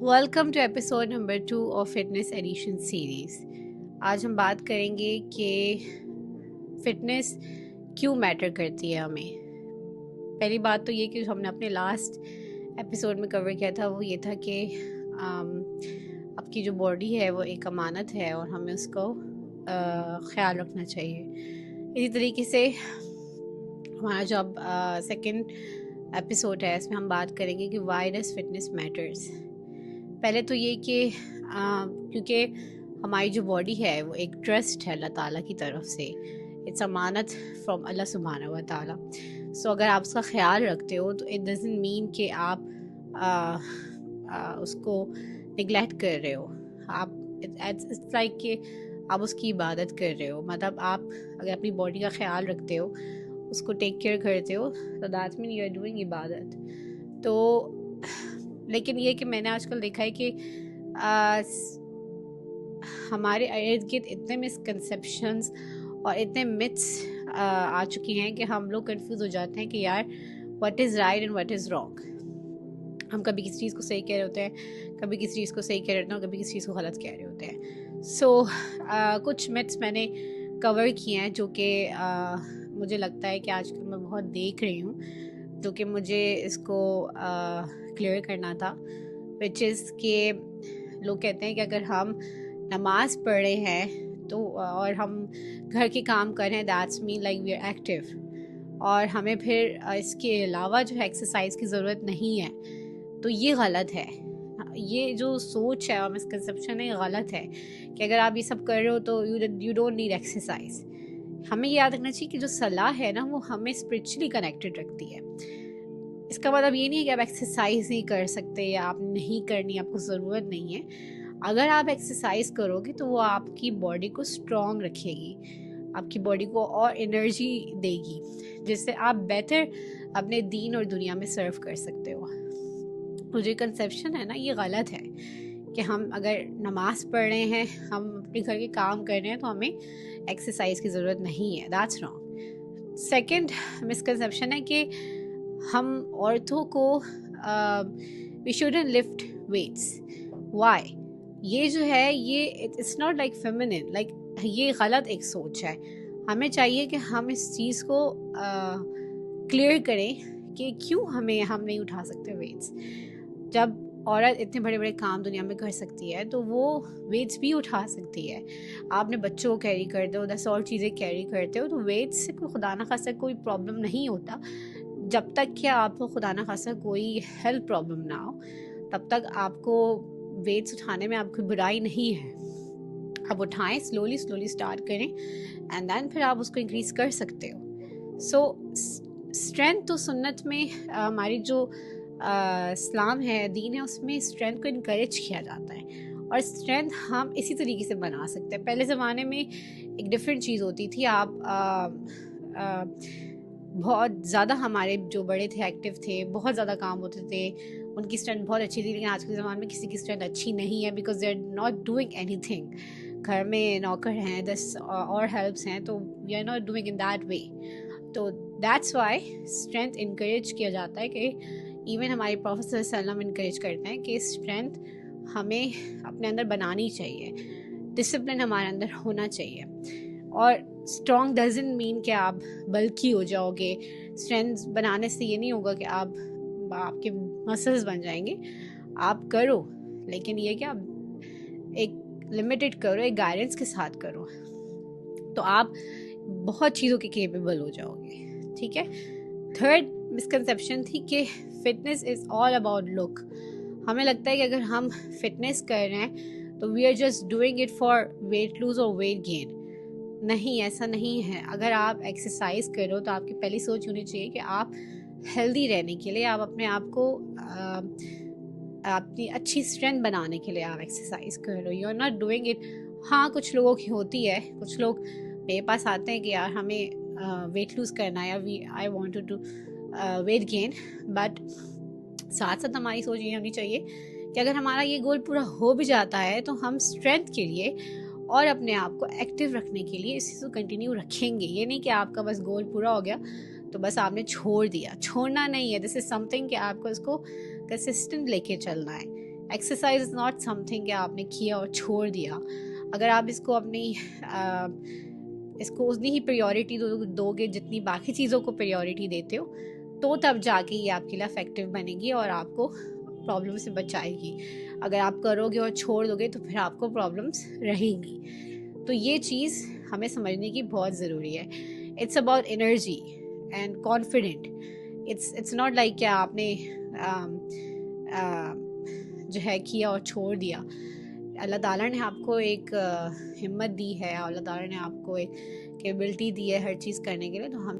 Welcome to episode number 2 of fitness edition series. आज हम बात करेंगे कि फ़िटनेस क्यों मैटर करती है हमें। पहली बात तो ये कि जो हमने अपने लास्ट एपिसोड में कवर किया था वो ये था कि आपकी जो बॉडी है वो एक अमानत है और हमें उसको ख्याल रखना चाहिए। इसी तरीके से हमारा जो अब सेकेंड एपिसोड है इसमें हम बात करेंगे कि वाई डज फिटनेस मैटर्स। पहले तो ये कि क्योंकि हमारी जो बॉडी है वो एक ट्रस्ट है अल्लाह ताला की तरफ से, इट्स अमानत फ्रॉम अल्लाह सुब्हानहू व तआला। सो अगर आप उसका ख्याल रखते हो तो इट डजंट मीन कि आप उसको निगलेक्ट कर रहे हो। आप इट्स लाइक कि आप उसकी इबादत कर रहे हो। मतलब आप अगर अपनी बॉडी का ख्याल रखते हो, उसको टेक केयर करते हो, तो that mean you are doing इबादत। तो लेकिन ये कि मैंने आजकल देखा है कि हमारे इर्द गिर्द इतने मिसकंसेप्शंस और इतने मिथ्स आ चुके हैं कि हम लोग कंफ्यूज हो जाते हैं कि यार what is right and what is wrong. हम कभी किसी चीज़ को सही कह रहे होते हैं, कभी किसी चीज़ को सही कह रहे होते हैं, कभी किसी चीज़ को गलत कह रहे होते हैं। सो कुछ मिथ्स मैंने कवर किए हैं जो कि मुझे लगता है कि आजकल मैं बहुत देख रही हूँ, जो कि मुझे इसको क्लियर करना था। विच इज़ कि लोग कहते हैं कि अगर हम नमाज पढ़ रहे हैं तो और हम घर के काम कर रहे हैं, that's mean like we are active, और हमें फिर इसके अलावा जो है एक्सरसाइज की ज़रूरत नहीं है, तो ये गलत है। ये जो सोच है और मिसकंसेप्शन है, ये गलत है कि अगर आप ये सब कर रहे हो तो यू डोंट नीड एक्सरसाइज। हमें याद रखना चाहिए कि जो सलाह है ना वो हमें स्पिरिचुअली कनेक्टेड रखती है। इसका मतलब ये नहीं है कि आप एक्सरसाइज नहीं कर सकते या आप नहीं करनी, आपको ज़रूरत नहीं है। अगर आप एक्सरसाइज करोगे तो वो आपकी बॉडी को स्ट्रॉन्ग रखेगी, आपकी बॉडी को और एनर्जी देगी, जिससे आप बेटर अपने दीन और दुनिया में सर्व कर सकते हो। तो जो कंसेप्शन है ना ये गलत है कि हम अगर नमाज पढ़ रहे हैं, हम अपने घर के काम कर रहे हैं तो हमें एक्सरसाइज की ज़रूरत नहीं है। That's wrong. सेकंड मिसकंसेप्शन है कि हम औरतों को we shouldn't lift weights. Why? ये जो है ये it's not like feminine, like ये गलत एक सोच है। हमें चाहिए कि हम इस चीज़ को क्लियर करें कि क्यों हम नहीं उठा सकते वेट्स। जब औरत इतने बड़े बड़े काम दुनिया में कर सकती है तो वो वेट्स भी उठा सकती है। आपने बच्चों को कैरी करते हो, 10 और चीज़ें कैरी करते हो, तो वेट्स से कोई खुदा ना खास्ता कोई प्रॉब्लम नहीं होता। जब तक कि आपको खुदा ना खास्ता कोई हेल्थ प्रॉब्लम ना हो, तब तक आपको वेट्स उठाने में आपकी बुराई नहीं है। आप उठाएं, स्लोली स्लोली स्टार्ट करें एंड देन फिर आप उसको इंक्रीज़ कर सकते हो। सो स्ट्रेंथ तो सुन्नत में हमारी जो इस्लाम है, दीन है, उसमें स्ट्रेंथ को इनकरेज किया जाता है और स्ट्रेंथ हम इसी तरीके से बना सकते हैं। पहले ज़माने में एक डिफरेंट चीज़ होती थी। आप बहुत ज़्यादा, हमारे जो बड़े थे एक्टिव थे, बहुत ज़्यादा काम होते थे, उनकी स्ट्रेंथ बहुत अच्छी थी। लेकिन आज के ज़माने में किसी की स्ट्रेंथ अच्छी नहीं है because they are not doing anything. घर में नौकर हैं, 10 और हेल्प्स हैं, तो we are not doing in that way. तो दैट्स वाई स्ट्रेंथ इनकरेज किया जाता है कि इवन हमारे प्रॉफेट सल्लल्लाहु अलैहि वसल्लम इनकरेज करते हैं कि स्ट्रेंथ हमें अपने अंदर बनानी चाहिए, डिसिप्लिन हमारे अंदर होना चाहिए। और स्ट्रॉन्ग डजंट मीन कि आप बल्कि हो जाओगे। स्ट्रेंथ बनाने से ये नहीं होगा कि आपके मसल्स बन जाएंगे। आप करो, लेकिन ये कि आप एक लिमिटेड करो, एक गाइडेंस के साथ करो, तो आप बहुत चीज़ों के केपेबल हो जाओगे। ठीक है। थर्ड मिसकंसेप्शन थी कि fitness is all about look. हमें लगता है कि अगर हम फिटनेस कर रहे हैं तो we are just doing it for weight lose और वेट गेन। नहीं, ऐसा नहीं है। अगर आप एक्सरसाइज करो तो आपकी पहली सोच होनी चाहिए कि आप हेल्दी रहने के लिए, आप अपने आप को अपनी अच्छी स्ट्रेंथ बनाने के लिए आप एक्सरसाइज कर रहे हो। You are not doing it. हाँ, कुछ लोगों की होती है, कुछ लोग मेरे पास आते हैं कि यार हमें वेट लूज़ करना है या I want to do weight gain, but साथ साथ हमारी सोच ये होनी चाहिए कि अगर हमारा ये गोल पूरा हो भी जाता है तो हम स्ट्रेंथ के लिए और अपने आप को एक्टिव रखने के लिए इसी को कंटिन्यू रखेंगे। ये नहीं कि आपका बस गोल पूरा हो गया तो बस आपने छोड़ दिया। छोड़ना नहीं है, दिस इज समथिंग कि आपको इसको कंसिस्टेंट लेके चलना है। एक्सरसाइज इज़ नॉट समथिंग कि आपने किया और छोड़ दिया. अगर आप इसको अपनी इसको उतनी ही प्रायोरिटी दोगे जितनी बाकी चीज़ों को प्रायोरिटी देते हो, तो तब जाके ये आपके लिए इफेक्टिव बनेगी और आपको प्रॉब्लम से बचाएगी. अगर आप करोगे और छोड़ दोगे तो फिर आपको प्रॉब्लम्स रहेंगी. तो ये चीज़ हमें समझने की बहुत ज़रूरी है. It's about energy and confident. It's not like क्या आपने जो है किया और छोड़ दिया. अल्लाह ताला ने आपको एक हिम्मत दी है, अल्लाह ताला ने आपको एक कैपेबिलिटी दी है हर चीज़ करने के लिए. तो हम